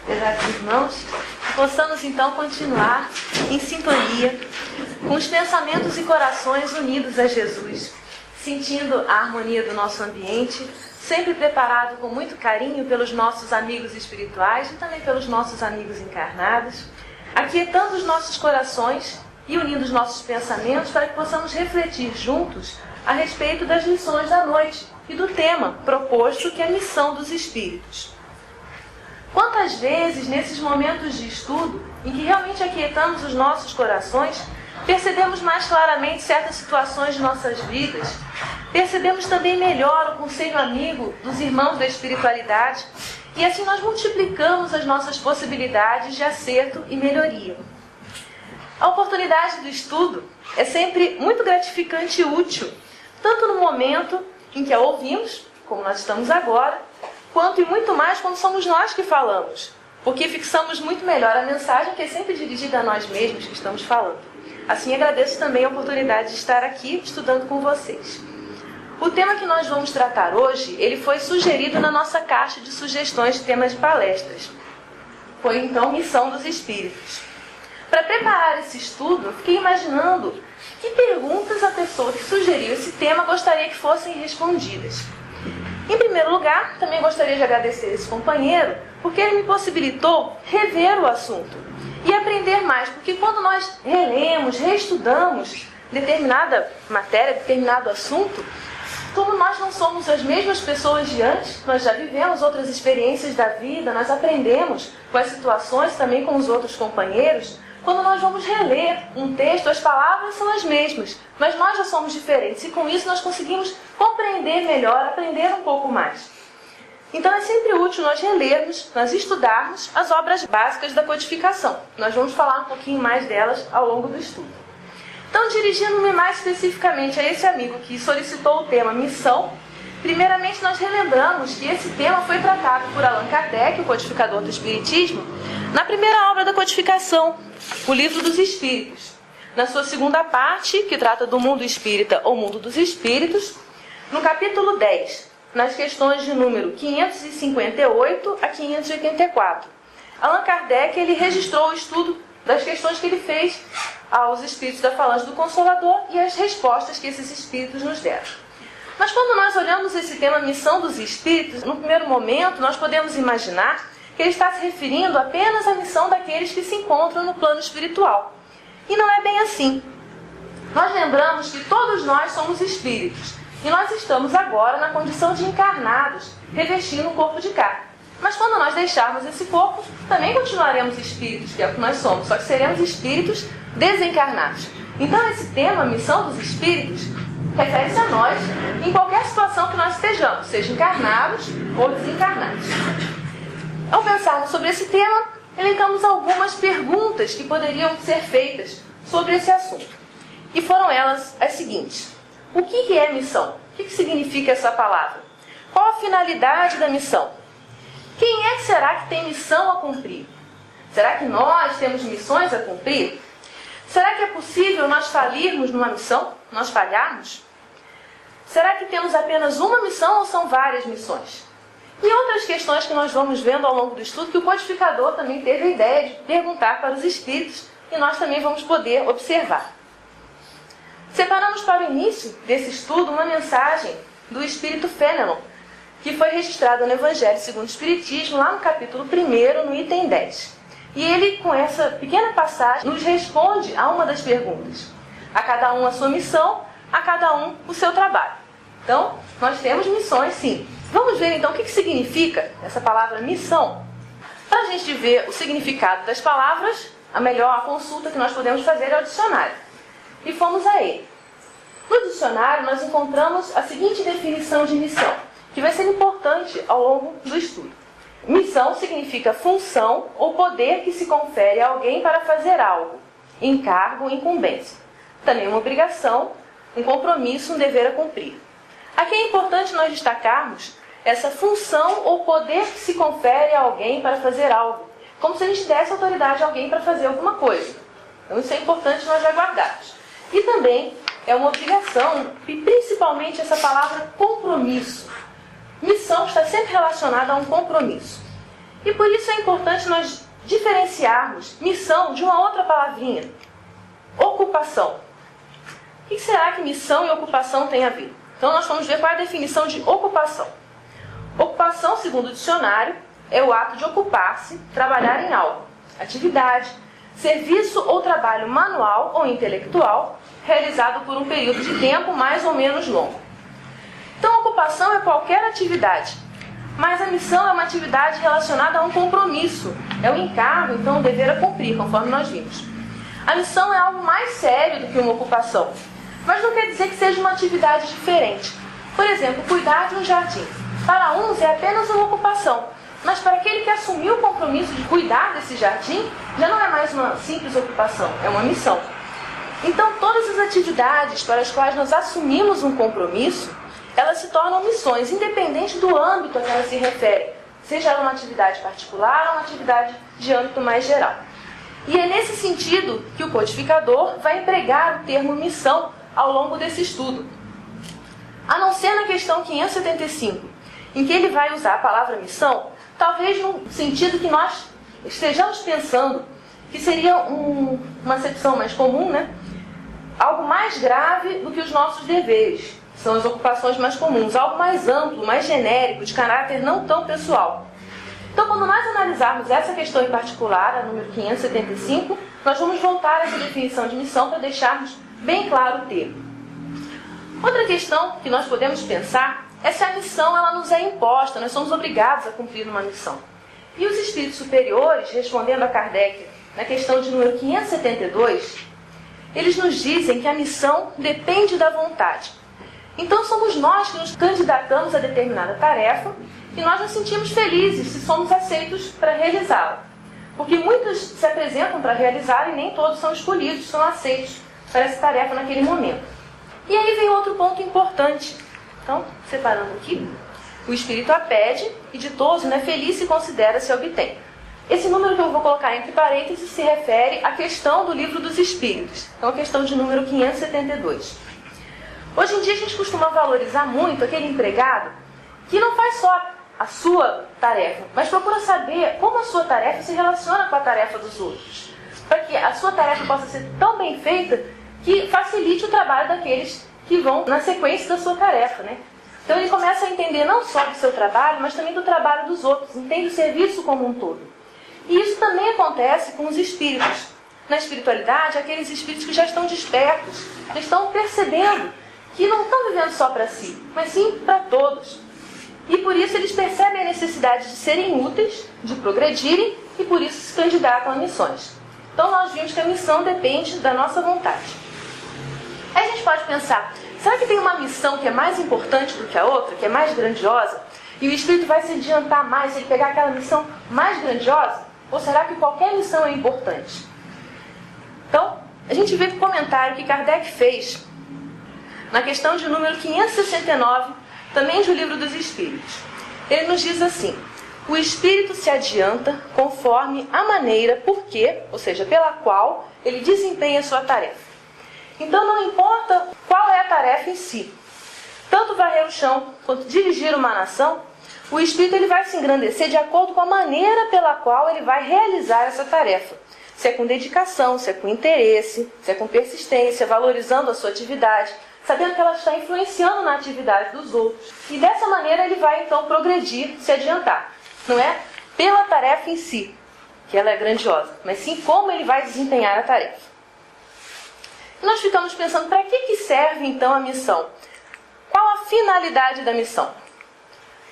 Pesados irmãos, possamos então continuar em sintonia com os pensamentos e corações unidos a Jesus, sentindo a harmonia do nosso ambiente, sempre preparado com muito carinho pelos nossos amigos espirituais e também pelos nossos amigos encarnados, aquietando os nossos corações e unindo os nossos pensamentos para que possamos refletir juntos a respeito das lições da noite e do tema proposto, que é a missão dos espíritos. Quantas vezes, nesses momentos de estudo, em que realmente aquietamos os nossos corações, percebemos mais claramente certas situações de nossas vidas, percebemos também melhor o conselho amigo dos irmãos da espiritualidade, e assim nós multiplicamos as nossas possibilidades de acerto e melhoria. A oportunidade do estudo é sempre muito gratificante e útil, tanto no momento em que a ouvimos, como nós estamos agora, quanto e muito mais quando somos nós que falamos, porque fixamos muito melhor a mensagem, que é sempre dirigida a nós mesmos que estamos falando. Assim, agradeço também a oportunidade de estar aqui estudando com vocês. O tema que nós vamos tratar hoje, ele foi sugerido na nossa caixa de sugestões de temas de palestras. Foi então Missão dos Espíritos. Para preparar esse estudo, eu fiquei imaginando que perguntas a pessoa que sugeriu esse tema gostaria que fossem respondidas. Em primeiro lugar, também gostaria de agradecer esse companheiro, porque ele me possibilitou rever o assunto e aprender mais, porque quando nós relemos, reestudamos determinada matéria, determinado assunto, como nós não somos as mesmas pessoas de antes, nós já vivemos outras experiências da vida, nós aprendemos com as situações, também com os outros companheiros. Quando nós vamos reler um texto, as palavras são as mesmas, mas nós já somos diferentes e com isso nós conseguimos compreender melhor, aprender um pouco mais. Então é sempre útil nós relermos, nós estudarmos as obras básicas da codificação. Nós vamos falar um pouquinho mais delas ao longo do estudo. Então, dirigindo-me mais especificamente a esse amigo que solicitou o tema missão, primeiramente nós relembramos que esse tema foi tratado por Allan Kardec, o codificador do Espiritismo, na primeira obra da codificação, o Livro dos Espíritos. Na sua segunda parte, que trata do mundo espírita ou mundo dos espíritos, no capítulo 10, nas questões de número 558 a 584. Allan Kardec ele registrou o estudo das questões que ele fez aos espíritos da Falange do Consolador e as respostas que esses espíritos nos deram. Mas quando nós olhamos esse tema missão dos espíritos, no primeiro momento nós podemos imaginar que ele está se referindo apenas à missão daqueles que se encontram no plano espiritual. E não é bem assim. Nós lembramos que todos nós somos espíritos e nós estamos agora na condição de encarnados, revestindo um corpo de carne. Mas quando nós deixarmos esse corpo, também continuaremos espíritos, que é o que nós somos, só que seremos espíritos desencarnados. Então esse tema, missão dos espíritos, refere-se a nós em qualquer situação que nós estejamos, seja encarnados ou desencarnados. Ao pensarmos sobre esse tema, elencamos algumas perguntas que poderiam ser feitas sobre esse assunto. E foram elas as seguintes. O que é missão? O que significa essa palavra? Qual a finalidade da missão? Quem é que será que tem missão a cumprir? Será que nós temos missões a cumprir? Será que é possível nós falirmos numa missão? Nós falharmos? Será que temos apenas uma missão ou são várias missões? E outras questões que nós vamos vendo ao longo do estudo, que o codificador também teve a ideia de perguntar para os espíritos e nós também vamos poder observar. Separamos para o início desse estudo uma mensagem do espírito Fenelon, que foi registrada no Evangelho segundo o Espiritismo, lá no capítulo 1, no item 10. E ele, com essa pequena passagem, nos responde a uma das perguntas. A cada um a sua missão, a cada um o seu trabalho. Então, nós temos missões, sim. Vamos ver então o que significa essa palavra missão. Para a gente ver o significado das palavras, a melhor consulta que nós podemos fazer é o dicionário. E fomos a ele. No dicionário, nós encontramos a seguinte definição de missão, que vai ser importante ao longo do estudo. Missão significa função ou poder que se confere a alguém para fazer algo, encargo, incumbência. Também uma obrigação, um compromisso, um dever a cumprir. Aqui é importante nós destacarmos essa função ou poder que se confere a alguém para fazer algo, como se a gente desse autoridade a alguém para fazer alguma coisa. Então isso é importante nós aguardarmos. E também é uma obrigação, e principalmente essa palavra compromisso. Missão está sempre relacionada a um compromisso. E por isso é importante nós diferenciarmos missão de uma outra palavrinha, ocupação. O que será que missão e ocupação têm a ver? Então nós vamos ver qual é a definição de ocupação. Ocupação, segundo o dicionário, é o ato de ocupar-se, trabalhar em algo, atividade, serviço ou trabalho manual ou intelectual, realizado por um período de tempo mais ou menos longo. Então, ocupação é qualquer atividade, mas a missão é uma atividade relacionada a um compromisso, é um encargo, então um dever a cumprir, conforme nós vimos. A missão é algo mais sério do que uma ocupação, mas não quer dizer que seja uma atividade diferente. Por exemplo, cuidar de um jardim. Para uns é apenas uma ocupação, mas para aquele que assumiu o compromisso de cuidar desse jardim, já não é mais uma simples ocupação, é uma missão. Então, todas as atividades para as quais nós assumimos um compromisso, elas se tornam missões, independente do âmbito a que elas se referem, seja ela uma atividade particular ou uma atividade de âmbito mais geral. E é nesse sentido que o codificador vai empregar o termo missão ao longo desse estudo. A não ser na questão 575, em que ele vai usar a palavra missão, talvez no sentido que nós estejamos pensando, que seria uma acepção mais comum, né? Algo mais grave do que os nossos deveres, são as ocupações mais comuns, algo mais amplo, mais genérico, de caráter não tão pessoal. Então, quando nós analisarmos essa questão em particular, a número 575, nós vamos voltar a essa definição de missão para deixarmos bem claro o termo. Outra questão que nós podemos pensar é se a missão ela nos é imposta, nós somos obrigados a cumprir uma missão. E os espíritos superiores, respondendo a Kardec na questão de número 572, eles nos dizem que a missão depende da vontade. Então somos nós que nos candidatamos a determinada tarefa e nós nos sentimos felizes se somos aceitos para realizá-la. Porque muitos se apresentam para realizar e nem todos são escolhidos, são aceitos para essa tarefa naquele momento. E aí vem outro ponto importante. Então, separando aqui, o espírito a pede e ditoso, né, feliz se considera se obtém. Esse número que eu vou colocar entre parênteses se refere à questão do Livro dos Espíritos. Então, a questão de número 572. Hoje em dia a gente costuma valorizar muito aquele empregado que não faz só a sua tarefa, mas procura saber como a sua tarefa se relaciona com a tarefa dos outros. Para que a sua tarefa possa ser tão bem feita que facilite o trabalho daqueles que vão na sequência da sua tarefa, né? Então ele começa a entender não só do seu trabalho, mas também do trabalho dos outros, entende o serviço como um todo. E isso também acontece com os espíritos. Na espiritualidade, aqueles espíritos que já estão despertos, já estão percebendo que não estão vivendo só para si, mas sim para todos. E por isso eles percebem a necessidade de serem úteis, de progredirem, e por isso se candidatam a missões. Então nós vimos que a missão depende da nossa vontade. Aí a gente pode pensar, será que tem uma missão que é mais importante do que a outra, que é mais grandiosa? E o espírito vai se adiantar mais se ele pegar aquela missão mais grandiosa? Ou será que qualquer missão é importante? Então, a gente vê o comentário que Kardec fez na questão de número 569, também do Livro dos Espíritos. Ele nos diz assim: o espírito se adianta conforme a maneira por que, ou seja, pela qual ele desempenha a sua tarefa. Então não importa qual é a tarefa em si. Tanto varrer o chão quanto dirigir uma nação, o espírito ele vai se engrandecer de acordo com a maneira pela qual ele vai realizar essa tarefa. Se é com dedicação, se é com interesse, se é com persistência, valorizando a sua atividade, sabendo que ela está influenciando na atividade dos outros. E dessa maneira ele vai então progredir, se adiantar. Não é pela tarefa em si, que ela é grandiosa, mas sim como ele vai desempenhar a tarefa. E nós ficamos pensando, para que serve então a missão? Qual a finalidade da missão?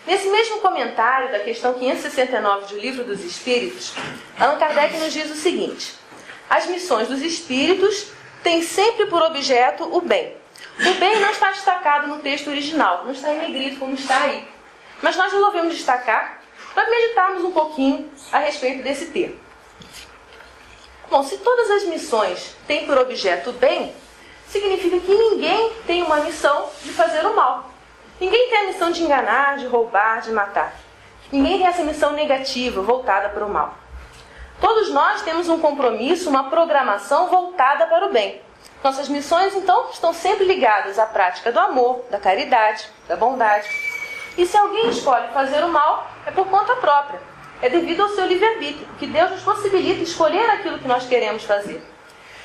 Nesse mesmo comentário da questão 569 do Livro dos Espíritos, Allan Kardec nos diz o seguinte: as missões dos espíritos têm sempre por objeto o bem. O bem não está destacado no texto original, não está em negrito como está aí. Mas nós resolvemos destacar para meditarmos um pouquinho a respeito desse termo. Bom, se todas as missões têm por objeto o bem, significa que ninguém tem uma missão de fazer o mal. Ninguém tem a missão de enganar, de roubar, de matar. Ninguém tem essa missão negativa, voltada para o mal. Todos nós temos um compromisso, uma programação voltada para o bem. Nossas missões, então, estão sempre ligadas à prática do amor, da caridade, da bondade. E se alguém escolhe fazer o mal, é por conta própria. é devido ao seu livre-arbítrio, que Deus nos possibilita escolher aquilo que nós queremos fazer.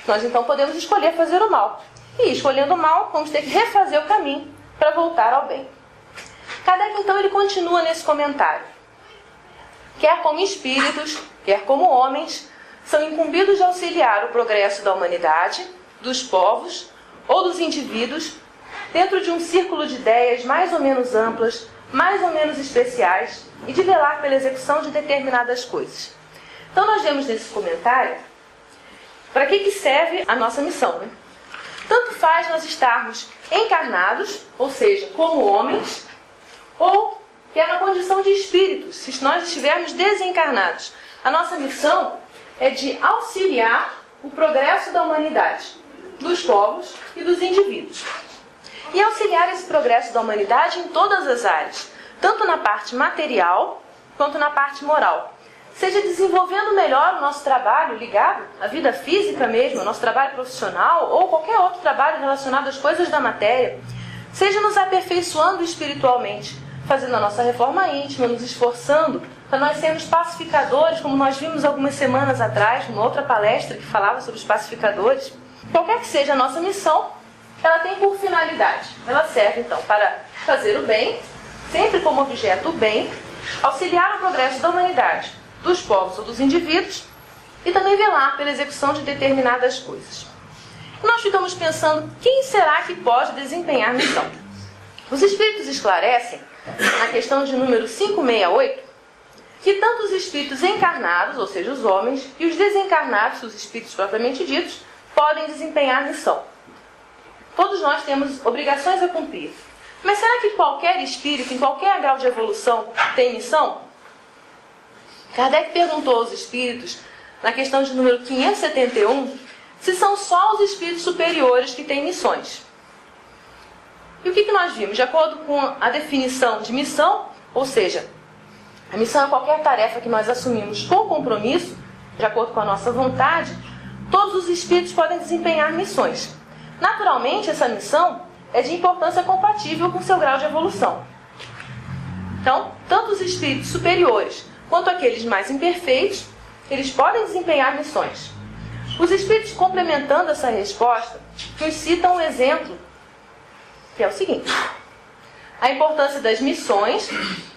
Nós então podemos escolher fazer o mal. E escolhendo o mal, vamos ter que refazer o caminho para voltar ao bem. Kardec então ele continua nesse comentário. Quer como espíritos, quer como homens, são incumbidos de auxiliar o progresso da humanidade, dos povos ou dos indivíduos, dentro de um círculo de ideias mais ou menos amplas, mais ou menos especiais, e de velar pela execução de determinadas coisas. Então nós vemos nesse comentário para que serve a nossa missão, né? Tanto faz nós estarmos encarnados, ou seja, como homens, ou que é na condição de espíritos, se nós estivermos desencarnados. A nossa missão é de auxiliar o progresso da humanidade, dos povos e dos indivíduos. E auxiliar esse progresso da humanidade em todas as áreas, tanto na parte material quanto na parte moral. Seja desenvolvendo melhor o nosso trabalho ligado à vida física mesmo, ao nosso trabalho profissional ou qualquer outro trabalho relacionado às coisas da matéria. Seja nos aperfeiçoando espiritualmente, fazendo a nossa reforma íntima, nos esforçando para nós sermos pacificadores, como nós vimos algumas semanas atrás, numa outra palestra que falava sobre os pacificadores. Qualquer que seja a nossa missão, ela tem por finalidade. Ela serve então para fazer o bem, sempre como objeto o bem, auxiliar o progresso da humanidade, dos povos ou dos indivíduos, e também velar pela execução de determinadas coisas. E nós ficamos pensando, quem será que pode desempenhar a missão? Os Espíritos esclarecem, na questão de número 568, que tanto os espíritos encarnados, ou seja, os homens, e os desencarnados, os espíritos propriamente ditos, podem desempenhar a missão. Todos nós temos obrigações a cumprir. Mas será que qualquer espírito, em qualquer grau de evolução, tem missão? Kardec perguntou aos espíritos, na questão de número 571, se são só os espíritos superiores que têm missões. E o que nós vimos? De acordo com a definição de missão, ou seja, a missão é qualquer tarefa que nós assumimos com compromisso, de acordo com a nossa vontade, todos os espíritos podem desempenhar missões. Naturalmente, essa missão é de importância compatível com o seu grau de evolução. Então, tanto os espíritos superiores quanto aqueles mais imperfeitos, eles podem desempenhar missões. Os espíritos, complementando essa resposta, nos citam um exemplo, que é o seguinte: a importância das missões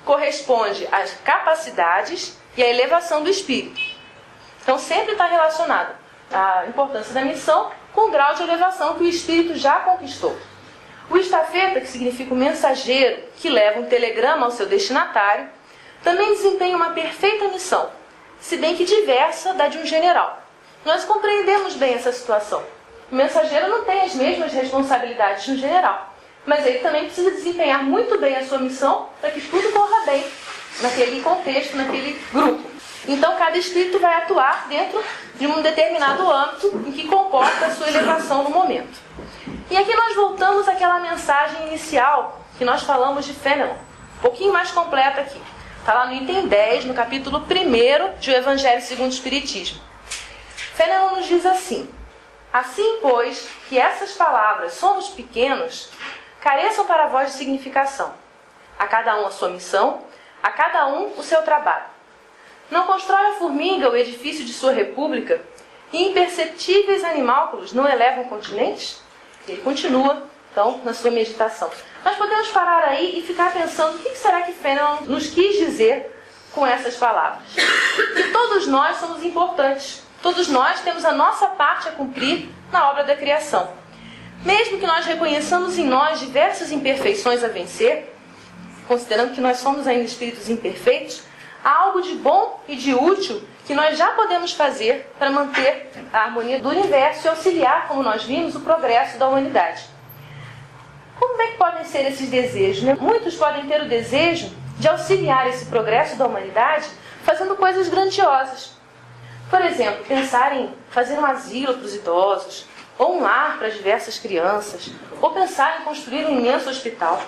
corresponde às capacidades e à elevação do espírito. Então, sempre está relacionado a importância da missão com o grau de elevação que o espírito já conquistou. O estafeta, que significa o mensageiro que leva um telegrama ao seu destinatário, também desempenha uma perfeita missão, se bem que diversa da de um general. Nós compreendemos bem essa situação. O mensageiro não tem as mesmas responsabilidades de um general, mas ele também precisa desempenhar muito bem a sua missão para que tudo corra bem naquele contexto, naquele grupo. Então, cada espírito vai atuar dentro de um determinado âmbito em que comporta a sua elevação no momento. E aqui nós voltamos àquela mensagem inicial que nós falamos de Fenelon, um pouquinho mais completa aqui. Está lá no item 10, no capítulo 1 de O Evangelho segundo o Espiritismo. Fenelon nos diz assim: assim, pois, que essas palavras somos pequenos, careçam para vós de significação. A cada um a sua missão, a cada um o seu trabalho. Não constrói a formiga o edifício de sua república, e imperceptíveis animálculos não elevam continentes? Ele continua, então, na sua meditação. Nós podemos parar aí e ficar pensando o que será que Fenelon nos quis dizer com essas palavras. Que todos nós somos importantes. Todos nós temos a nossa parte a cumprir na obra da criação. Mesmo que nós reconheçamos em nós diversas imperfeições a vencer, considerando que nós somos ainda espíritos imperfeitos, há algo de bom e de útil que nós já podemos fazer para manter a harmonia do universo e auxiliar, como nós vimos, o progresso da humanidade. Como é que podem ser esses desejos, né? Muitos podem ter o desejo de auxiliar esse progresso da humanidade fazendo coisas grandiosas. Por exemplo, pensar em fazer um asilo para os idosos, ou um lar para diversas crianças, ou pensar em construir um imenso hospital.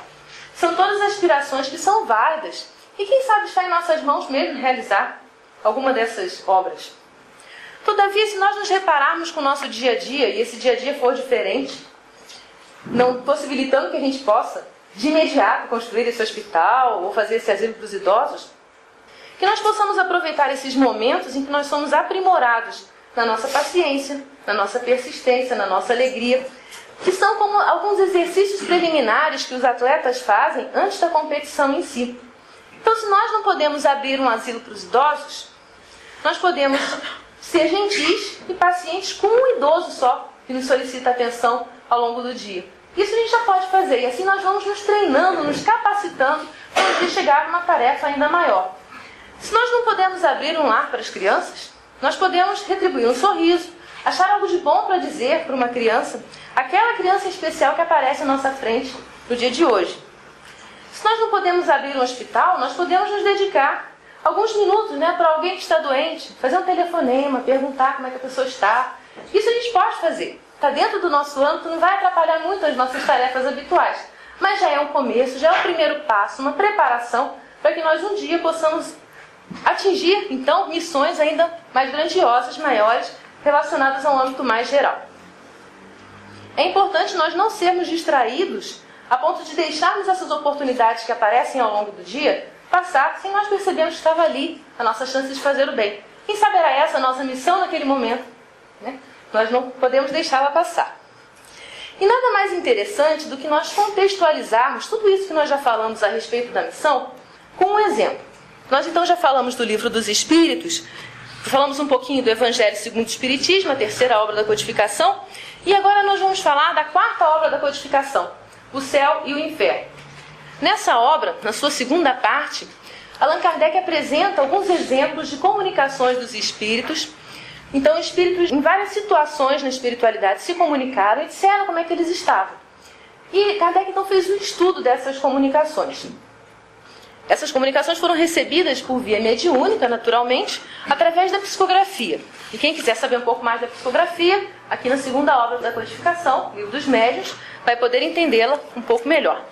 São todas aspirações que são válidas e quem sabe está em nossas mãos mesmo realizar alguma dessas obras. Todavia, se nós nos repararmos com o nosso dia a dia, e esse dia a dia for diferente, não possibilitando que a gente possa, de imediato, construir esse hospital ou fazer esse asilo para os idosos, Que nós possamos aproveitar esses momentos em que nós somos aprimorados na nossa paciência, na nossa persistência, na nossa alegria, que são como alguns exercícios preliminares que os atletas fazem antes da competição em si. Então, se nós não podemos abrir um asilo para os idosos, nós podemos ser gentis e pacientes com um idoso só que nos solicita atenção ao longo do dia. Isso a gente já pode fazer, e assim nós vamos nos treinando, nos capacitando para um dia chegar a uma tarefa ainda maior. Se nós não podemos abrir um lar para as crianças, nós podemos retribuir um sorriso, achar algo de bom para dizer para uma criança, aquela criança especial que aparece à nossa frente no dia de hoje. Se nós não podemos abrir um hospital, nós podemos nos dedicar alguns minutos, para alguém que está doente, fazer um telefonema, perguntar como é que a pessoa está. Isso a gente pode fazer. Está dentro do nosso âmbito, não vai atrapalhar muito as nossas tarefas habituais. Mas já é um começo, já é o primeiro passo, uma preparação para que nós um dia possamos atingir, então, missões ainda mais grandiosas, maiores, relacionadas a um âmbito mais geral. É importante nós não sermos distraídos a ponto de deixarmos essas oportunidades que aparecem ao longo do dia passar sem nós percebermos que estava ali a nossa chance de fazer o bem. Quem sabe era essa a nossa missão naquele momento, Nós não podemos deixá-la passar. E nada mais interessante do que nós contextualizarmos tudo isso que nós já falamos a respeito da missão com um exemplo. Nós então já falamos do Livro dos Espíritos, falamos um pouquinho do Evangelho segundo o Espiritismo, a terceira obra da codificação, e agora nós vamos falar da quarta obra da codificação, O Céu e o Inferno. Nessa obra, na sua segunda parte, Allan Kardec apresenta alguns exemplos de comunicações dos espíritos. Então, espíritos em várias situações na espiritualidade se comunicaram e disseram como é que eles estavam. E Kardec então fez um estudo dessas comunicações. Essas comunicações foram recebidas por via mediúnica, naturalmente, através da psicografia. E quem quiser saber um pouco mais da psicografia, aqui na segunda obra da codificação, Livro dos Médiuns, vai poder entendê-la um pouco melhor.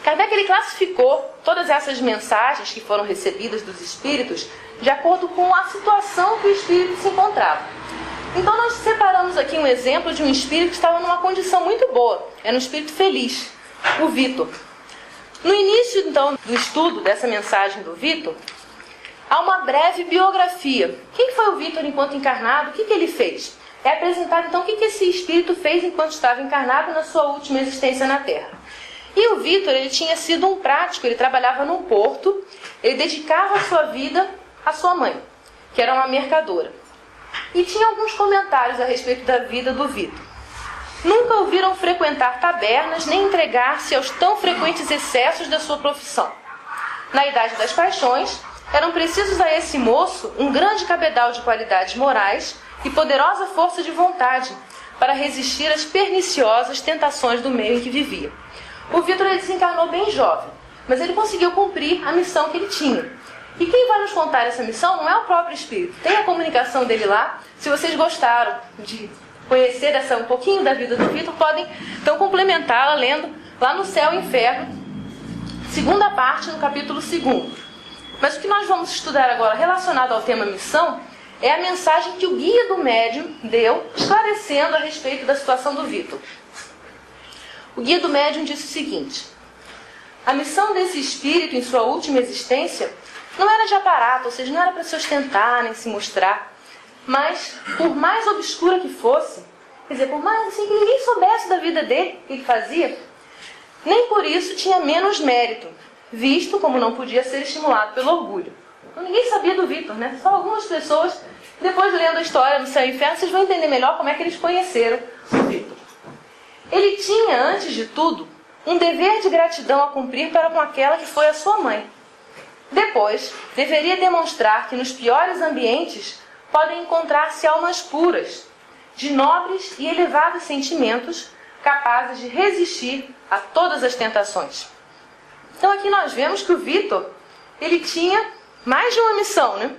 Kardec ele classificou todas essas mensagens que foram recebidas dos espíritos de acordo com a situação que o espírito se encontrava. Então nós separamos aqui um exemplo de um espírito que estava numa condição muito boa. Era um espírito feliz, o Vitor. No início, então, do estudo dessa mensagem do Vitor, há uma breve biografia. Quem foi o Vitor enquanto encarnado? O que ele fez? É apresentado, então, o que esse espírito fez enquanto estava encarnado na sua última existência na Terra. E o Vitor, ele tinha sido um prático, ele trabalhava num porto, ele dedicava a sua vida à sua mãe, que era uma mercadora. E tinha alguns comentários a respeito da vida do Vitor. Nunca o viram frequentar tabernas, nem entregar-se aos tão frequentes excessos da sua profissão. Na idade das paixões, eram precisos a esse moço um grande cabedal de qualidades morais e poderosa força de vontade para resistir às perniciosas tentações do meio em que vivia. O Vitor desencarnou bem jovem, mas ele conseguiu cumprir a missão que ele tinha. E quem vai nos contar essa missão não é o próprio Espírito. Tem a comunicação dele lá. Se vocês gostaram de conhecer um pouquinho da vida do Vitor, podem então complementá-la lendo lá no Céu e Inferno, segunda parte, no capítulo 2. Mas o que nós vamos estudar agora relacionado ao tema missão é a mensagem que o guia do médium deu, esclarecendo a respeito da situação do Vitor. O guia do médium disse o seguinte: a missão desse espírito em sua última existência não era de aparato, ou seja, não era para se ostentar nem se mostrar, mas por mais obscura que fosse, quer dizer, por mais assim que ninguém soubesse da vida dele, o que ele fazia, nem por isso tinha menos mérito, visto como não podia ser estimulado pelo orgulho. Então, ninguém sabia do Vitor, Só algumas pessoas, depois lendo a história do Céu e Inferno, vocês vão entender melhor como é que eles conheceram o Vitor. Ele tinha, antes de tudo, um dever de gratidão a cumprir para com aquela que foi a sua mãe. Depois, deveria demonstrar que nos piores ambientes podem encontrar-se almas puras, de nobres e elevados sentimentos, capazes de resistir a todas as tentações. Então aqui nós vemos que o Vitor, ele tinha mais de uma missão,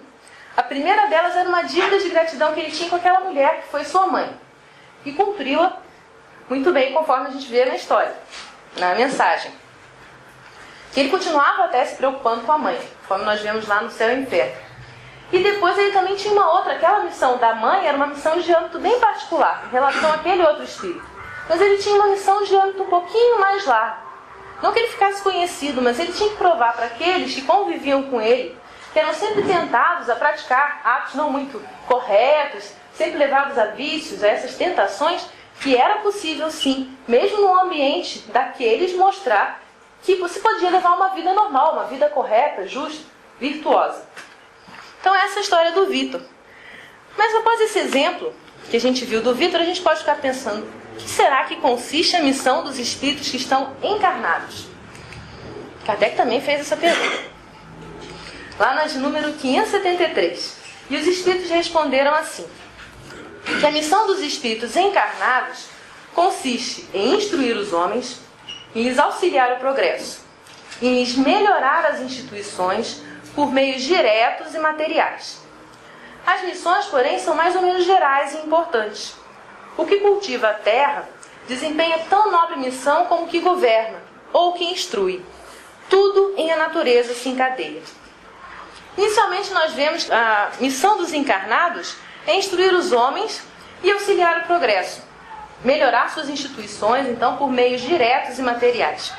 A primeira delas era uma dívida de gratidão que ele tinha com aquela mulher que foi sua mãe. E cumpriu-a muito bem, conforme a gente vê na história, na mensagem. Que ele continuava até se preocupando com a mãe, conforme nós vemos lá no Céu e Inferno. E depois ele também tinha uma outra, aquela missão da mãe era uma missão de âmbito bem particular, em relação àquele outro espírito. Mas ele tinha uma missão de âmbito um pouquinho mais largo, Não que ele ficasse conhecido, mas ele tinha que provar para aqueles que conviviam com ele, que eram sempre tentados a praticar atos não muito corretos, sempre levados a vícios, a essas tentações, que era possível sim, mesmo no ambiente daqueles, mostrar que você podia levar uma vida normal, uma vida correta, justa, virtuosa. Então essa é a história do Vitor. Mas após esse exemplo que a gente viu do Vitor, a gente pode ficar pensando, o que será que consiste a missão dos espíritos que estão encarnados? Kardec também fez essa pergunta. Lá na de número 573. E os espíritos responderam assim, que a missão dos espíritos encarnados consiste em instruir os homens, em lhes auxiliar o progresso, em lhes melhorar as instituições por meios diretos e materiais. As missões, porém, são mais ou menos gerais e importantes. O que cultiva a terra desempenha tão nobre missão como o que governa ou o que instrui. Tudo em a natureza se encadeia. Inicialmente nós vemos a missão dos encarnados é instruir os homens e auxiliar o progresso. Melhorar suas instituições, então, por meios diretos e materiais.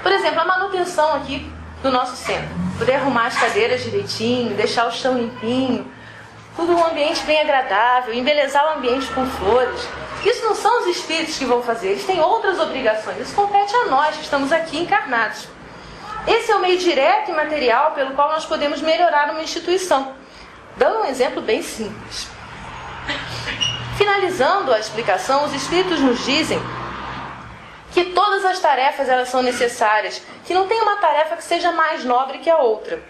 Por exemplo, a manutenção aqui do nosso centro. Poder arrumar as cadeiras direitinho, deixar o chão limpinho, tudo um ambiente bem agradável, embelezar o ambiente com flores. Isso não são os espíritos que vão fazer, eles têm outras obrigações. Isso compete a nós que estamos aqui encarnados. Esse é o meio direto e material pelo qual nós podemos melhorar uma instituição. Dando um exemplo bem simples. Finalizando a explicação, os espíritos nos dizem que todas as tarefas elas são necessárias, que não tem uma tarefa que seja mais nobre que a outra.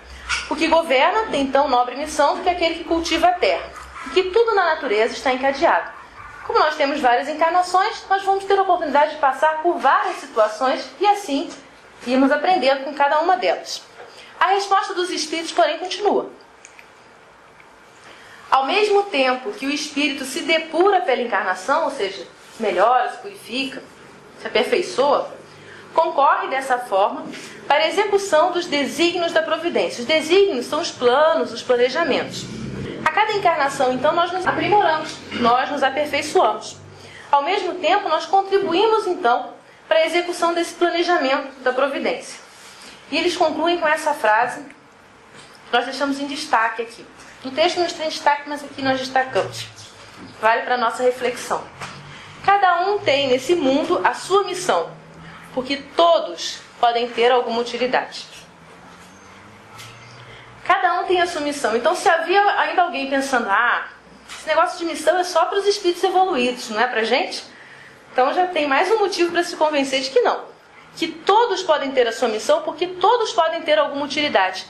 O que governa tem tão nobre missão do que aquele que cultiva a terra, e que tudo na natureza está encadeado. Como nós temos várias encarnações, nós vamos ter a oportunidade de passar por várias situações e assim irmos aprendendo com cada uma delas. A resposta dos espíritos, porém, continua. Ao mesmo tempo que o espírito se depura pela encarnação, ou seja, melhora, se purifica, se aperfeiçoa, concorre dessa forma para a execução dos desígnios da providência. Os desígnios são os planos, os planejamentos. A cada encarnação, então, nós nos aprimoramos, nós nos aperfeiçoamos. Ao mesmo tempo, nós contribuímos, então, para a execução desse planejamento da providência. E eles concluem com essa frase, que nós deixamos em destaque aqui. No texto não está em destaque, mas aqui nós destacamos. Vale para a nossa reflexão. Cada um tem nesse mundo a sua missão, porque todos podem ter alguma utilidade. Cada um tem a sua missão. Então, se havia ainda alguém pensando, esse negócio de missão é só para os espíritos evoluídos, não é para a gente? Então já tem mais um motivo para se convencer de que não. Que todos podem ter a sua missão, porque todos podem ter alguma utilidade.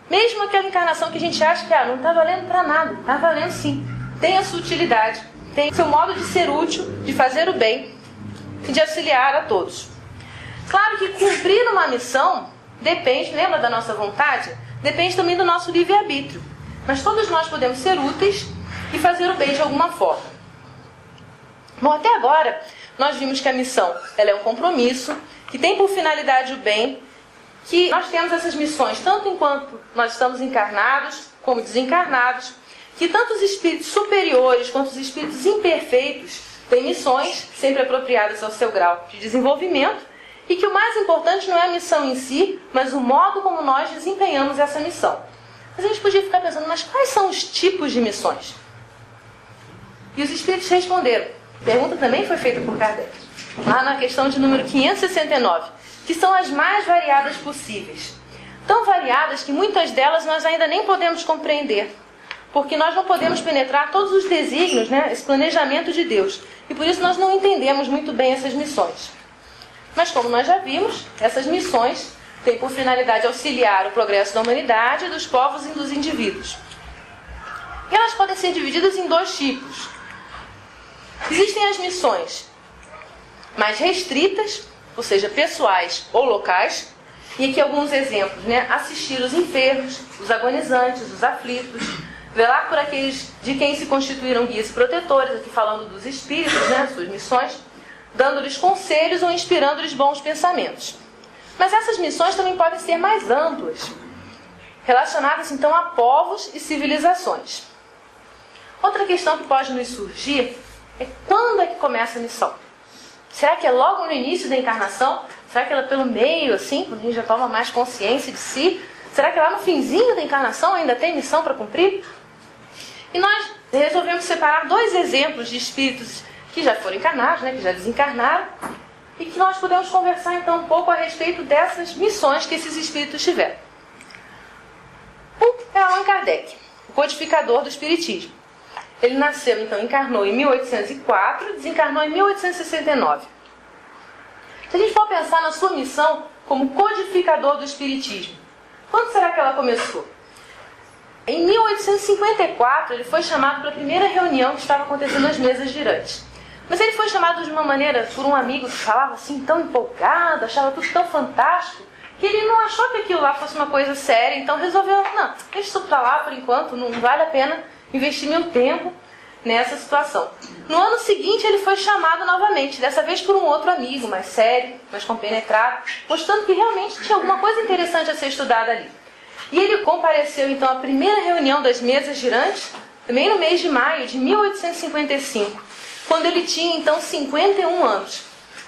Mesmo aquela encarnação que a gente acha que não está valendo para nada. Está valendo sim. Tem a sua utilidade. Tem o seu modo de ser útil, de fazer o bem e de auxiliar a todos. Claro que cumprir uma missão depende, lembra da nossa vontade? Depende também do nosso livre-arbítrio. Mas todos nós podemos ser úteis e fazer o bem de alguma forma. Bom, até agora nós vimos que a missão ela é um compromisso, que tem por finalidade o bem, que nós temos essas missões tanto enquanto nós estamos encarnados como desencarnados, que tanto os espíritos superiores quanto os espíritos imperfeitos têm missões sempre apropriadas ao seu grau de desenvolvimento, e que o mais importante não é a missão em si, mas o modo como nós desempenhamos essa missão. Mas a gente podia ficar pensando, mas quais são os tipos de missões? E os espíritos responderam. A pergunta também foi feita por Kardec, lá na questão de número 569, que são as mais variadas possíveis. Tão variadas que muitas delas nós ainda nem podemos compreender, porque nós não podemos penetrar todos os desígnios, esse planejamento de Deus. E por isso nós não entendemos muito bem essas missões. Mas como nós já vimos, essas missões têm por finalidade auxiliar o progresso da humanidade, dos povos e dos indivíduos. E elas podem ser divididas em dois tipos. Existem as missões mais restritas, ou seja, pessoais ou locais, e aqui alguns exemplos, assistir os enfermos, os agonizantes, os aflitos, velar por aqueles de quem se constituíram guias e protetores, aqui falando dos espíritos, suas missões, dando-lhes conselhos ou inspirando-lhes bons pensamentos. Mas essas missões também podem ser mais amplas, relacionadas então a povos e civilizações. Outra questão que pode nos surgir é quando é que começa a missão? Será que é logo no início da encarnação? Será que ela é pelo meio, assim, quando a gente já toma mais consciência de si? Será que lá no finzinho da encarnação ainda tem missão para cumprir? E nós resolvemos separar 2 exemplos de espíritos que já foram encarnados, né, que já desencarnaram, e que nós podemos conversar então um pouco a respeito dessas missões que esses espíritos tiveram. Um é Allan Kardec, o codificador do espiritismo. Ele nasceu, então, encarnou em 1804 e desencarnou em 1869. Se a gente for pensar na sua missão como codificador do espiritismo, quando será que ela começou? Em 1854, ele foi chamado para a primeira reunião que estava acontecendo nas mesas girantes. Mas ele foi chamado de uma maneira por um amigo que falava assim, tão empolgado, achava tudo tão fantástico, que ele não achou que aquilo lá fosse uma coisa séria, então resolveu, não, deixa isso para lá por enquanto, não vale a pena investir meu tempo nessa situação. No ano seguinte ele foi chamado novamente, dessa vez por um outro amigo, mais sério, mais compenetrado, mostrando que realmente tinha alguma coisa interessante a ser estudada ali. E ele compareceu então à primeira reunião das mesas girantes, também no mês de maio de 1855, quando ele tinha então 51 anos.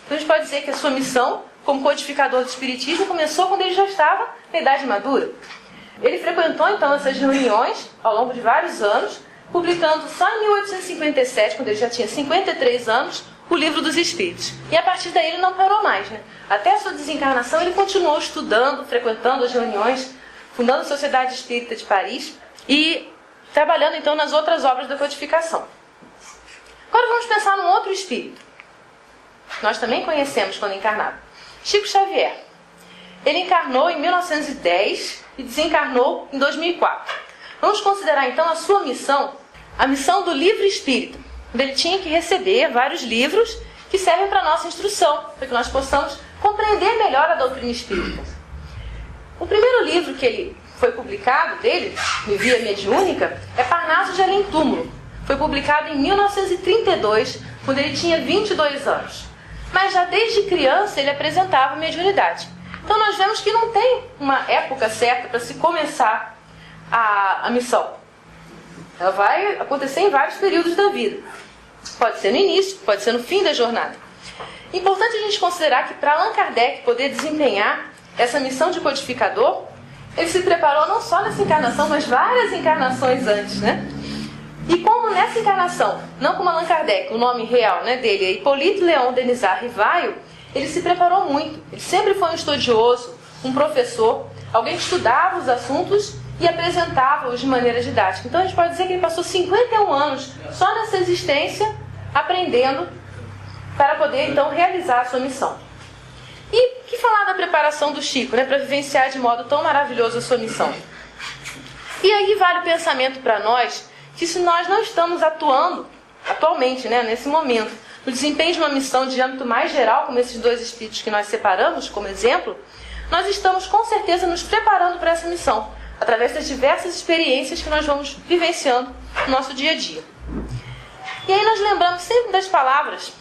Então a gente pode dizer que a sua missão como codificador do espiritismo começou quando ele já estava na idade madura. Ele frequentou então essas reuniões ao longo de vários anos, publicando só em 1857, quando ele já tinha 53 anos, o Livro dos Espíritos. E a partir daí ele não parou mais, né? Até a sua desencarnação ele continuou estudando, frequentando as reuniões, fundando a Sociedade Espírita de Paris e trabalhando então nas outras obras da codificação. Agora vamos pensar num outro espírito. Nós também conhecemos quando encarnado. Chico Xavier. Ele encarnou em 1910 e desencarnou em 2004. Vamos considerar então a sua missão, a missão do livro espírita, onde ele tinha que receber vários livros que servem para a nossa instrução, para que nós possamos compreender melhor a doutrina espírita. O primeiro livro que ele foi publicado dele, Via Mediúnica, é Parnaso de Além Túmulo. Foi publicado em 1932, quando ele tinha 22 anos. Mas já desde criança ele apresentava mediunidade. Então nós vemos que não tem uma época certa para se começar a missão. Ela vai acontecer em vários períodos da vida. Pode ser no início, pode ser no fim da jornada. É importante a gente considerar que para Allan Kardec poder desempenhar essa missão de codificador, ele se preparou não só nessa encarnação, mas várias encarnações antes, né? E como nessa encarnação, não como Allan Kardec, o nome real, né, dele é Hippolyte Léon Denisard Rivaio, ele se preparou muito. Ele sempre foi um estudioso, um professor, alguém que estudava os assuntos e apresentava-os de maneira didática. Então a gente pode dizer que ele passou 51 anos só nessa existência, aprendendo para poder então realizar a sua missão. E que falar da preparação do Chico, né, para vivenciar de modo tão maravilhoso a sua missão? E aí vale o pensamento para nós que se nós não estamos atuando atualmente, né, nesse momento, no desempenho de uma missão de âmbito mais geral, como esses 2 espíritos que nós separamos como exemplo, nós estamos com certeza nos preparando para essa missão, através das diversas experiências que nós vamos vivenciando no nosso dia a dia. E aí nós lembramos sempre das palavras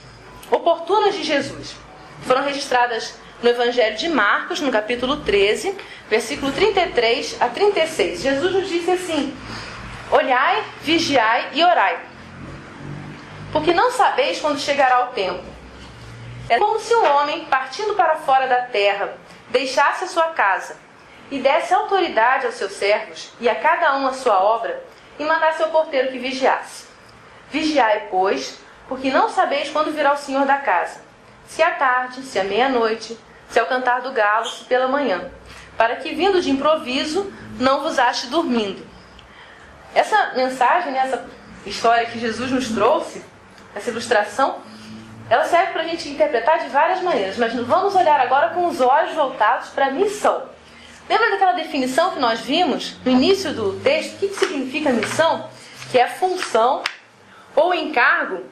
oportunas de Jesus, que foram registradas no Evangelho de Marcos, no capítulo 13, versículo 33 a 36. Jesus nos disse assim: olhai, vigiai e orai, porque não sabeis quando chegará o tempo. É como se um homem, partindo para fora da terra, deixasse a sua casa e desse autoridade aos seus servos e a cada um a sua obra, e mandasse ao porteiro que vigiasse. Vigiai, pois, porque não sabeis quando virá o Senhor da casa, se à tarde, se à meia-noite, se ao cantar do galo, se pela manhã, para que, vindo de improviso, não vos ache dormindo. Essa mensagem, essa história que Jesus nos trouxe, essa ilustração, ela serve para a gente interpretar de várias maneiras, mas vamos olhar agora com os olhos voltados para a missão. Lembra daquela definição que nós vimos no início do texto? O que significa missão? Que é a função ou encargo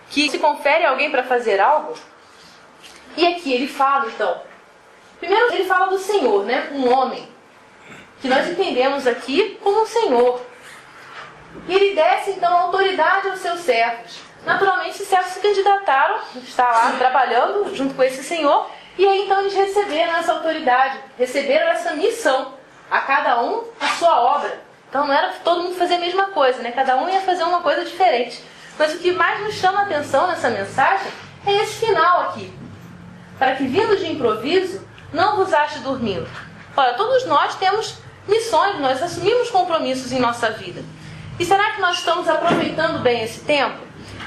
que se confere a alguém para fazer algo. E aqui ele fala, então, primeiro ele fala do Senhor, né? Um homem, que nós entendemos aqui como um Senhor. E ele desce, então, a autoridade aos seus servos. Naturalmente, os servos se candidataram, está lá trabalhando junto com esse Senhor, e aí, então, eles receberam essa autoridade, receberam essa missão, a cada um a sua obra. Então, não era todo mundo fazer a mesma coisa, né? Cada um ia fazer uma coisa diferente. Mas o que mais nos chama a atenção nessa mensagem é esse final aqui. para que, vindo de improviso, não vos ache dormindo. Ora, todos nós temos missões, nós assumimos compromissos em nossa vida. E será que nós estamos aproveitando bem esse tempo?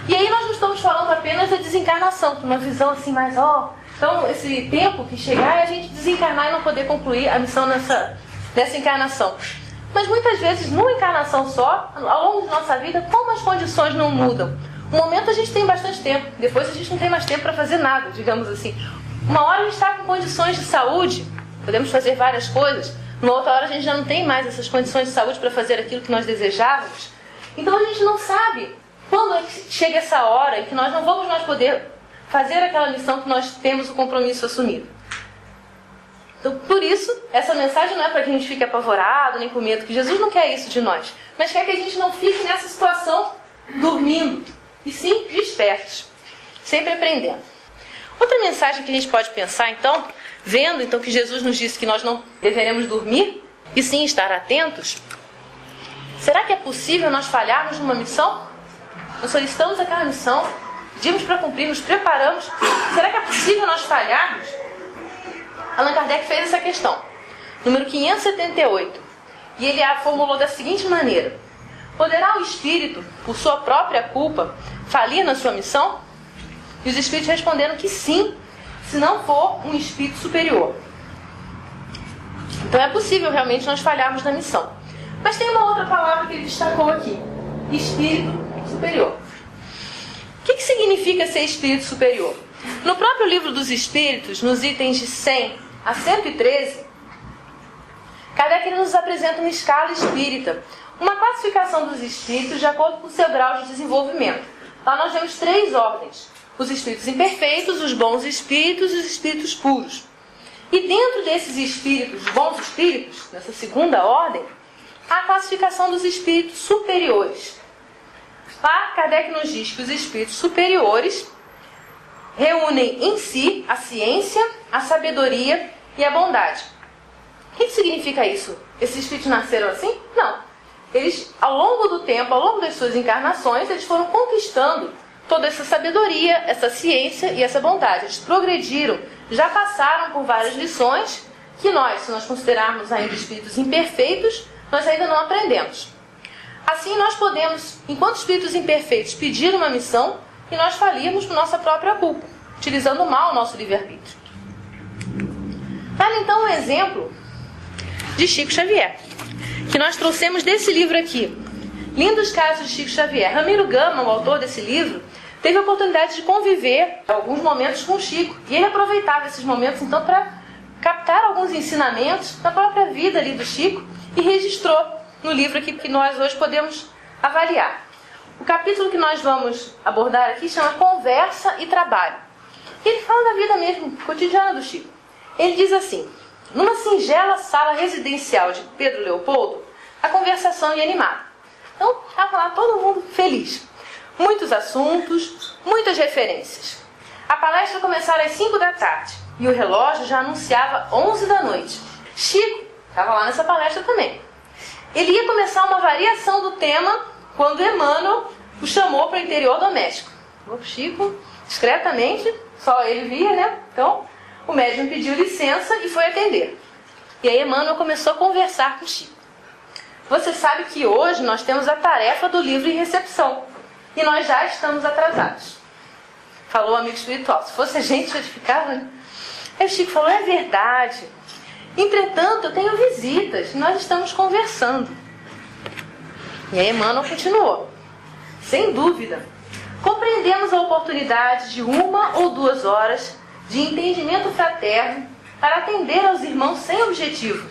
E aí nós não estamos falando apenas da desencarnação, com uma visão assim mais, então esse tempo que chegar é a gente desencarnar e não poder concluir a missão dessa encarnação. Mas muitas vezes, numa encarnação só, ao longo de nossa vida, como as condições não mudam? Um momento a gente tem bastante tempo, depois a gente não tem mais tempo para fazer nada, digamos assim. Uma hora a gente está com condições de saúde, podemos fazer várias coisas. Numa outra hora a gente já não tem mais essas condições de saúde para fazer aquilo que nós desejávamos. Então a gente não sabe quando é que chega essa hora em que nós não vamos mais poder fazer aquela missão que nós temos o compromisso assumido. Então, por isso, essa mensagem não é para que a gente fique apavorado, nem com medo, que Jesus não quer isso de nós, mas quer que a gente não fique nessa situação dormindo, e sim despertos, sempre aprendendo. Outra mensagem que a gente pode pensar, então, vendo então que Jesus nos disse que nós não deveremos dormir, e sim estar atentos, será que é possível nós falharmos numa missão? Nós solicitamos aquela missão, pedimos para cumprir, nos preparamos, será que é possível nós falharmos? Allan Kardec fez essa questão, número 578, e ele a formulou da seguinte maneira: poderá o espírito, por sua própria culpa, falir na sua missão? E os espíritos responderam que sim, se não for um espírito superior. Então é possível realmente nós falharmos na missão. Mas tem uma outra palavra que ele destacou aqui: espírito superior. O que significa ser espírito superior? No próprio Livro dos Espíritos, nos itens de 100 a 113, Kardec nos apresenta uma escala espírita, uma classificação dos espíritos de acordo com o seu grau de desenvolvimento. Lá nós vemos 3 ordens: os espíritos imperfeitos, os bons espíritos e os espíritos puros. E dentro desses espíritos, bons espíritos, nessa segunda ordem, há a classificação dos espíritos superiores. Lá Kardec nos diz que os espíritos superiores reúnem em si a ciência, a sabedoria e a bondade. O que significa isso? Esses espíritos nasceram assim? Não. Eles, ao longo do tempo, ao longo das suas encarnações, eles foram conquistando toda essa sabedoria, essa ciência e essa bondade. Eles progrediram, já passaram por várias lições que nós, se nós considerarmos ainda espíritos imperfeitos, nós ainda não aprendemos. Assim nós podemos, enquanto espíritos imperfeitos, pedir uma missão e nós falirmos por nossa própria culpa, utilizando mal o nosso livre-arbítrio. Vale então um exemplo de Chico Xavier, que nós trouxemos desse livro aqui, Lindos Casos de Chico Xavier. Ramiro Gama, o autor desse livro, teve a oportunidade de conviver alguns momentos com Chico, e ele aproveitava esses momentos então para captar alguns ensinamentos da própria vida ali do Chico e registrou no livro aqui que nós hoje podemos avaliar. O capítulo que nós vamos abordar aqui chama Conversa e Trabalho. Ele fala da vida mesmo cotidiana do Chico. Ele diz assim: numa singela sala residencial de Pedro Leopoldo, a conversação ia animada. Então, estava lá todo mundo feliz. Muitos assuntos, muitas referências. A palestra começara às 5 da tarde e o relógio já anunciava 11 da noite. Chico estava lá nessa palestra também. Ele ia começar uma variação do tema quando Emmanuel o chamou para o interior doméstico. O Chico, discretamente, só ele via, né? Então, o médium pediu licença e foi atender. E aí Emmanuel começou a conversar com o Chico. Você sabe que hoje nós temos a tarefa do livro e recepção. E nós já estamos atrasados. Falou o amigo espiritual. Se fosse a gente, já ficava, né? Aí o Chico falou: é verdade. Entretanto, eu tenho visitas e nós estamos conversando. E aí Emmanuel continuou: sem dúvida, compreendemos a oportunidade de 1 ou 2 horas de entendimento fraterno para atender aos irmãos sem objetivo,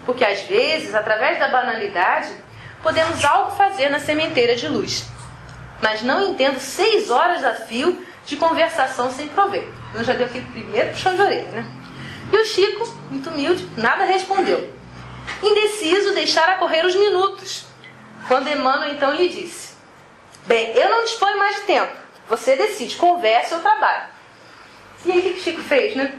porque às vezes, através da banalidade, podemos algo fazer na sementeira de luz. Mas não entendo 6 horas a fio de conversação sem proveito. Eu já dei aqui primeiro puxão de orelha, né? E o Chico, muito humilde, nada respondeu. Indeciso, deixara correr os minutos, quando Emmanuel então lhe disse: bem, eu não disponho mais de tempo. Você decide, conversa ou trabalho. E aí o que o Chico fez, né?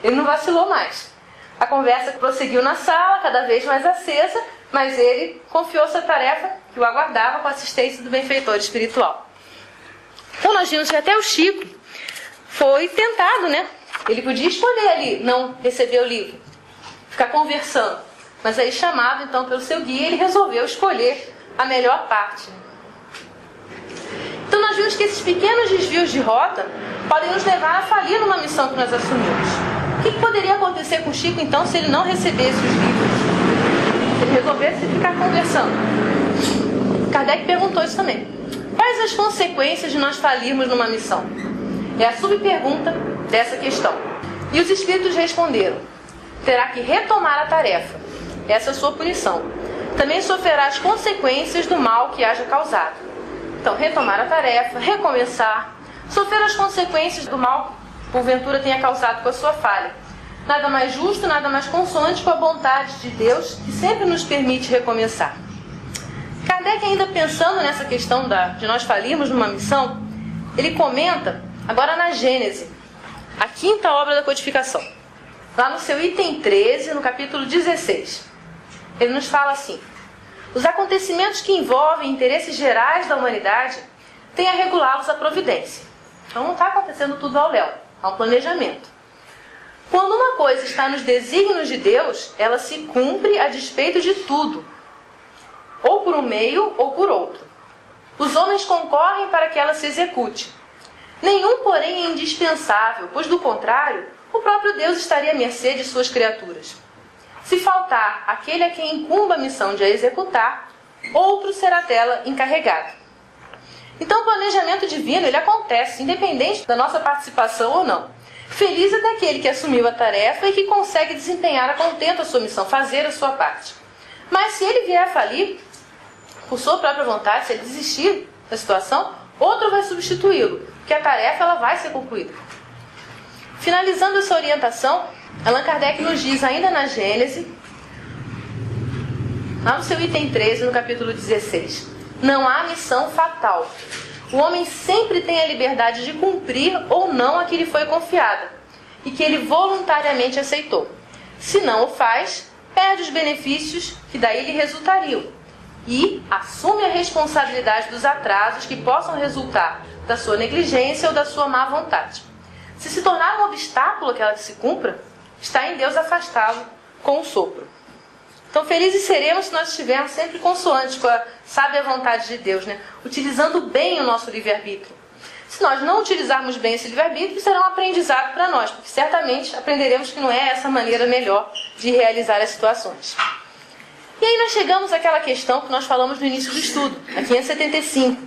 Ele não vacilou mais. A conversa prosseguiu na sala, cada vez mais acesa, mas ele confiou essa tarefa que o aguardava com a assistência do benfeitor espiritual. Então nós vimos que até o Chico foi tentado, né? Ele podia escolher ali, não receber o livro, ficar conversando. Mas aí, chamado então pelo seu guia, ele resolveu escolher a melhor parte. Então nós vimos que esses pequenos desvios de rota podem nos levar a falir numa missão que nós assumimos. O que poderia acontecer com Chico então se ele não recebesse os livros? Se ele resolvesse ficar conversando? Kardec perguntou isso também. Quais as consequências de nós falirmos numa missão? É a subpergunta dessa questão. E os espíritos responderam: terá que retomar a tarefa. Essa é a sua punição. Também sofrerá as consequências do mal que haja causado. Então, retomar a tarefa, recomeçar, sofrer as consequências do mal que porventura tenha causado com a sua falha. Nada mais justo, nada mais consoante com a vontade de Deus, que sempre nos permite recomeçar. Kardec, ainda pensando nessa questão de nós falirmos numa missão, ele comenta, agora na Gênese, a quinta obra da codificação, lá no seu item 13, no capítulo 16. Ele nos fala assim: os acontecimentos que envolvem interesses gerais da humanidade têm a regulá-los a providência. Então não está acontecendo tudo ao léu, há um planejamento. Quando uma coisa está nos desígnios de Deus, ela se cumpre a despeito de tudo, ou por um meio ou por outro. Os homens concorrem para que ela se execute. Nenhum, porém, é indispensável, pois, do contrário, o próprio Deus estaria à mercê de suas criaturas. Se faltar aquele a quem incumba a missão de a executar, outro será dela encarregado. Então o planejamento divino ele acontece, independente da nossa participação ou não. Feliz é daquele que assumiu a tarefa e que consegue desempenhar a contento a sua missão, fazer a sua parte. Mas se ele vier a falir, por sua própria vontade, se ele desistir da situação, outro vai substituí-lo, porque a tarefa ela vai ser concluída. Finalizando essa orientação, Allan Kardec nos diz ainda na Gênese, lá no seu item 13, no capítulo 16, não há missão fatal. O homem sempre tem a liberdade de cumprir ou não a que lhe foi confiada, e que ele voluntariamente aceitou. Se não o faz, perde os benefícios que daí lhe resultariam, e assume a responsabilidade dos atrasos que possam resultar da sua negligência ou da sua má vontade. Se tornar um obstáculo que ela se cumpra, está em Deus afastá-lo com o sopro. Então, felizes seremos se nós estivermos sempre consoantes com a sábia vontade de Deus, né? Utilizando bem o nosso livre-arbítrio. Se nós não utilizarmos bem esse livre-arbítrio, será um aprendizado para nós, porque certamente aprenderemos que não é essa maneira melhor de realizar as situações. E aí nós chegamos àquela questão que nós falamos no início do estudo, a 575.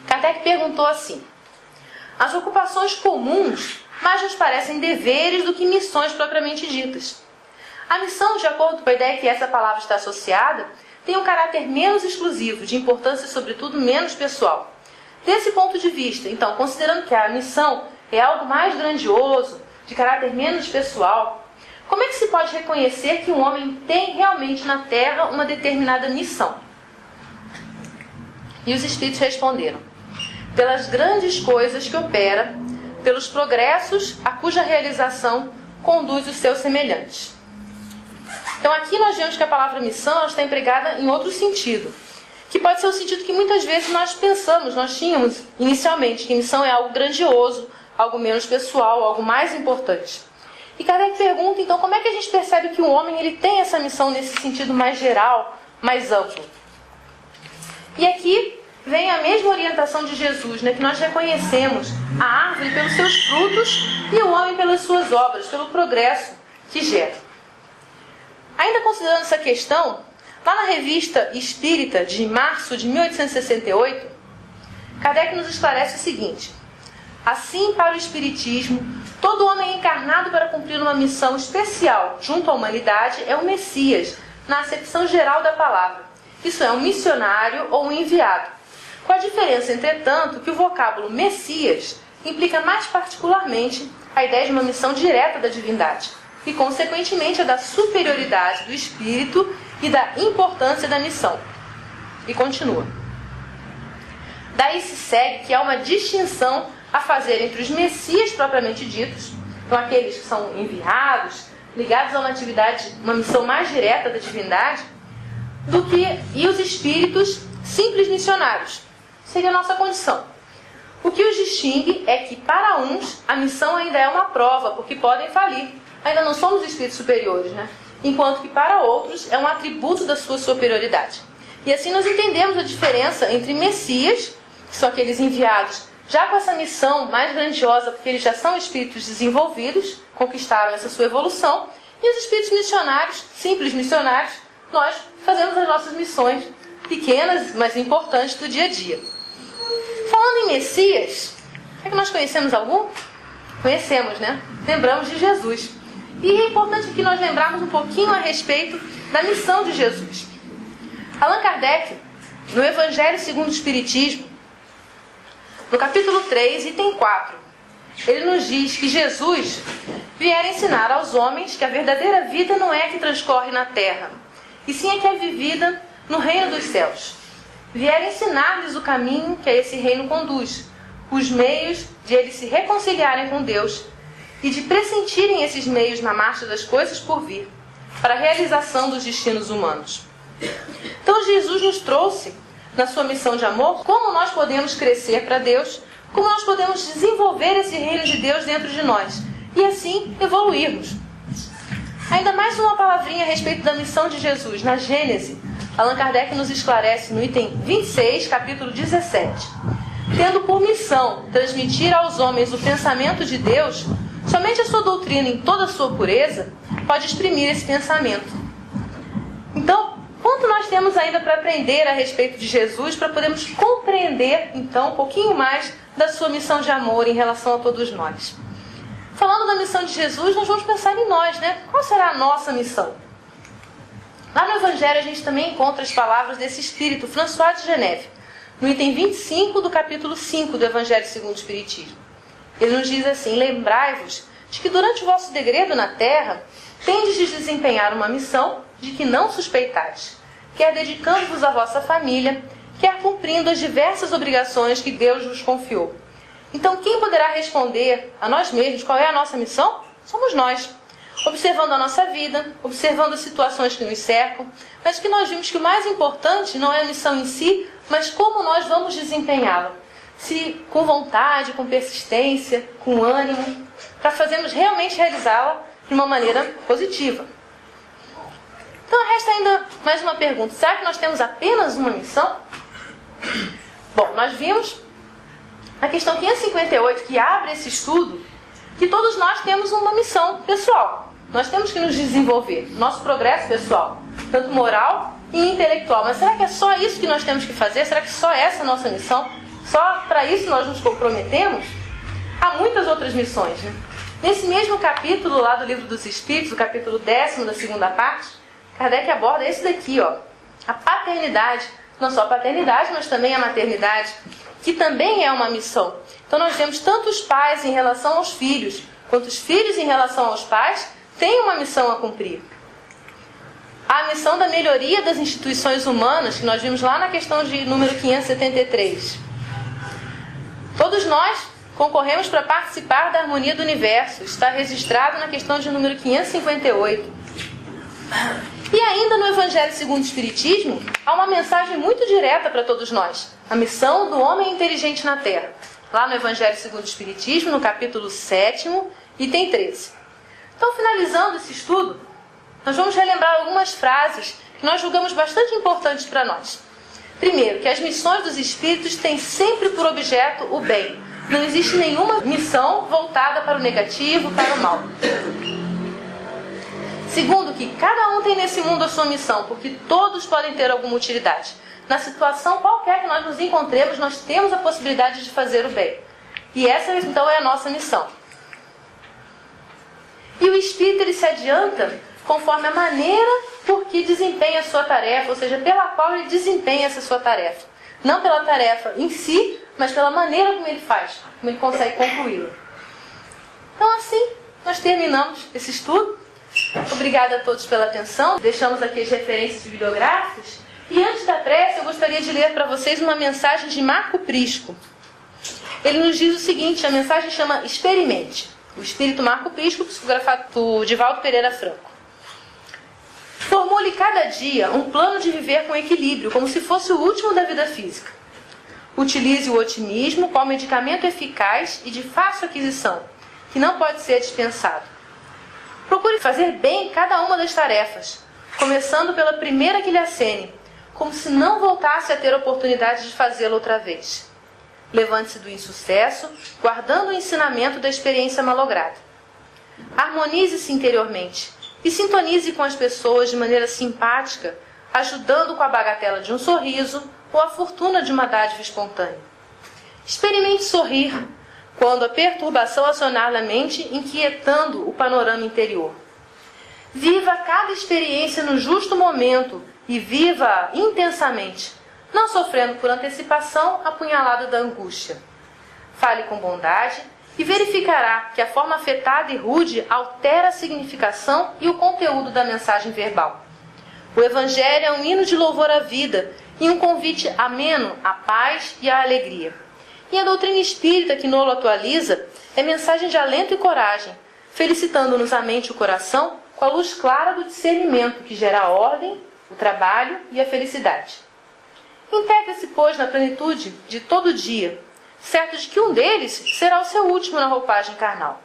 Kardec perguntou assim: as ocupações comuns mais nos parecem deveres do que missões propriamente ditas. A missão, de acordo com a ideia que essa palavra está associada, tem um caráter menos exclusivo, de importância, sobretudo, menos pessoal. Desse ponto de vista, então, considerando que a missão é algo mais grandioso, de caráter menos pessoal, como é que se pode reconhecer que um homem tem realmente na Terra uma determinada missão? E os Espíritos responderam: pelas grandes coisas que opera, pelos progressos a cuja realização conduz os seus semelhantes. Então aqui nós vemos que a palavra missão ela está empregada em outro sentido, que pode ser o sentido que muitas vezes nós pensamos, nós tínhamos inicialmente, que missão é algo grandioso, algo menos pessoal, algo mais importante. E Kardec pergunta, então, como é que a gente percebe que o homem ele tem essa missão nesse sentido mais geral, mais amplo? E aqui vem a mesma orientação de Jesus, né, que nós reconhecemos a árvore pelos seus frutos e o homem pelas suas obras, pelo progresso que gera. Ainda considerando essa questão, lá na Revista Espírita de março de 1868, Kardec nos esclarece o seguinte: assim, para o Espiritismo, todo homem encarnado para cumprir uma missão especial junto à humanidade é um Messias, na acepção geral da palavra. Isso é, um missionário ou um enviado. Com a diferença, entretanto, que o vocábulo Messias implica mais particularmente a ideia de uma missão direta da divindade e, consequentemente, a da superioridade do espírito e da importância da missão. E continua: daí se segue que há uma distinção a fazer entre os Messias propriamente ditos, então aqueles que são enviados, ligados a uma atividade, uma missão mais direta da divindade, e os espíritos simples missionários. Seria a nossa condição. O que os distingue é que, para uns, a missão ainda é uma prova, porque podem falir. Ainda não somos espíritos superiores, né? Enquanto que, para outros, é um atributo da sua superioridade. E assim nós entendemos a diferença entre Messias, que são aqueles enviados já com essa missão mais grandiosa, porque eles já são espíritos desenvolvidos, conquistaram essa sua evolução, e os espíritos missionários, simples missionários, nós fazemos as nossas missões pequenas, mas importantes do dia a dia. Falando em Messias, é que nós conhecemos algum? Conhecemos, né? Lembramos de Jesus. E é importante que nós lembrarmos um pouquinho a respeito da missão de Jesus. Allan Kardec, no Evangelho segundo o Espiritismo, no capítulo 3, item 4, ele nos diz que Jesus vier ensinar aos homens que a verdadeira vida não é a que transcorre na terra, e sim a que é vivida no reino dos céus. Vier ensinar-lhes o caminho que a esse reino conduz, os meios de eles se reconciliarem com Deus e de pressentirem esses meios na marcha das coisas por vir, para a realização dos destinos humanos. Então Jesus nos trouxe, na sua missão de amor, como nós podemos crescer para Deus, como nós podemos desenvolver esse reino de Deus dentro de nós e assim evoluirmos. Ainda mais uma palavrinha a respeito da missão de Jesus. Na Gênese, Allan Kardec nos esclarece no item 26, capítulo 17. Tendo por missão transmitir aos homens o pensamento de Deus, somente a sua doutrina em toda a sua pureza pode exprimir esse pensamento. Então, quanto nós temos ainda para aprender a respeito de Jesus, para podermos compreender, então, um pouquinho mais da sua missão de amor em relação a todos nós. Falando da missão de Jesus, nós vamos pensar em nós, né? Qual será a nossa missão? Lá no Evangelho a gente também encontra as palavras desse espírito, François de Geneve, no item 25 do capítulo 5 do Evangelho segundo o Espiritismo. Ele nos diz assim: lembrai-vos de que durante o vosso degredo na terra, tendes de desempenhar uma missão de que não suspeitais, quer dedicando-vos à vossa família, quer cumprindo as diversas obrigações que Deus vos confiou. Então, quem poderá responder a nós mesmos qual é a nossa missão? Somos nós. Observando a nossa vida, observando as situações que nos cercam, mas que nós vimos que o mais importante não é a missão em si, mas como nós vamos desempenhá-la. Se com vontade, com persistência, com ânimo, para fazermos realmente realizá-la de uma maneira positiva. Então resta ainda mais uma pergunta: será que nós temos apenas uma missão? Bom, nós vimos na questão 558, que abre esse estudo, que todos nós temos uma missão pessoal. Nós temos que nos desenvolver, nosso progresso pessoal, tanto moral e intelectual. Mas será que é só isso que nós temos que fazer? Será que só essa é a nossa missão? Só para isso nós nos comprometemos? Há muitas outras missões, né? Nesse mesmo capítulo lá do Livro dos Espíritos, o capítulo 10º da segunda parte, Kardec aborda esse daqui, ó, a paternidade. Não só a paternidade, mas também a maternidade, que também é uma missão. Então nós temos tanto os pais em relação aos filhos, quanto os filhos em relação aos pais, têm uma missão a cumprir. A missão da melhoria das instituições humanas, que nós vimos lá na questão de número 573. Todos nós concorremos para participar da harmonia do universo. Está registrado na questão de número 558. E ainda no Evangelho segundo o Espiritismo, há uma mensagem muito direta para todos nós. A missão do homem inteligente na Terra. Lá no Evangelho segundo o Espiritismo, no capítulo 7º, item 13. Então, finalizando esse estudo, nós vamos relembrar algumas frases que nós julgamos bastante importantes para nós. Primeiro, que as missões dos espíritos têm sempre por objeto o bem. Não existe nenhuma missão voltada para o negativo, para o mal. Segundo, que cada um tem nesse mundo a sua missão, porque todos podem ter alguma utilidade. Na situação qualquer que nós nos encontremos, nós temos a possibilidade de fazer o bem. E essa, então, é a nossa missão. E o espírito, ele se adianta conforme a maneira por que desempenha a sua tarefa, ou seja, pela qual ele desempenha essa sua tarefa. Não pela tarefa em si, mas pela maneira como ele faz, como ele consegue concluí-la. Então, assim, nós terminamos esse estudo. Obrigada a todos pela atenção. Deixamos aqui as referências bibliográficas. E antes da prece, eu gostaria de ler para vocês uma mensagem de Marco Prisco. Ele nos diz o seguinte, a mensagem chama Experimente. O espírito Marco Prisco, psicografado por Divaldo Pereira Franco. Formule cada dia um plano de viver com equilíbrio, como se fosse o último da vida física. Utilize o otimismo como medicamento eficaz e de fácil aquisição, que não pode ser dispensado. Procure fazer bem cada uma das tarefas, começando pela primeira que lhe acene, como se não voltasse a ter oportunidade de fazê-lo outra vez. Levante-se do insucesso, guardando o ensinamento da experiência malograda. Harmonize-se interiormente e sintonize com as pessoas de maneira simpática, ajudando com a bagatela de um sorriso ou a fortuna de uma dádiva espontânea. Experimente sorrir quando a perturbação acionar na mente, inquietando o panorama interior. Viva cada experiência no justo momento e viva-a intensamente, não sofrendo por antecipação a punhalada da angústia. Fale com bondade e verificará que a forma afetada e rude altera a significação e o conteúdo da mensagem verbal. O Evangelho é um hino de louvor à vida e um convite ameno à paz e à alegria. E a doutrina espírita que nolo atualiza é mensagem de alento e coragem, felicitando-nos a mente e o coração com a luz clara do discernimento que gera a ordem, o trabalho e a felicidade. Integre-se, pois, na plenitude de todo dia, certo de que um deles será o seu último na roupagem carnal.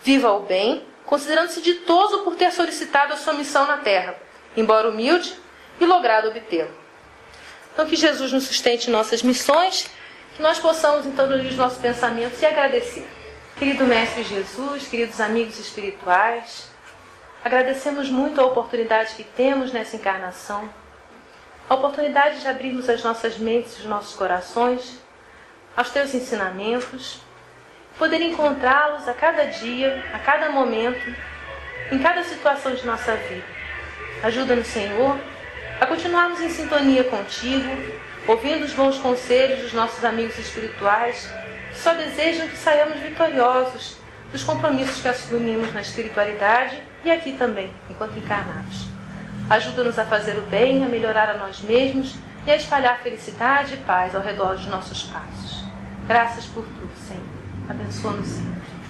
Viva o bem, considerando-se ditoso por ter solicitado a sua missão na terra, embora humilde, e logrado obtê-lo. Então, que Jesus nos sustente em nossas missões, que nós possamos, então, unir os nossos pensamentos e agradecer. Querido Mestre Jesus, queridos amigos espirituais, agradecemos muito a oportunidade que temos nessa encarnação, a oportunidade de abrirmos as nossas mentes e os nossos corações aos Teus ensinamentos, poder encontrá-los a cada dia, a cada momento, em cada situação de nossa vida. Ajuda-nos, Senhor, a continuarmos em sintonia contigo, ouvindo os bons conselhos dos nossos amigos espirituais, que só desejam que saiamos vitoriosos dos compromissos que assumimos na espiritualidade e aqui também, enquanto encarnados. Ajuda-nos a fazer o bem, a melhorar a nós mesmos e a espalhar felicidade e paz ao redor dos nossos passos. Graças por tudo, Senhor. Abençoa-nos sempre.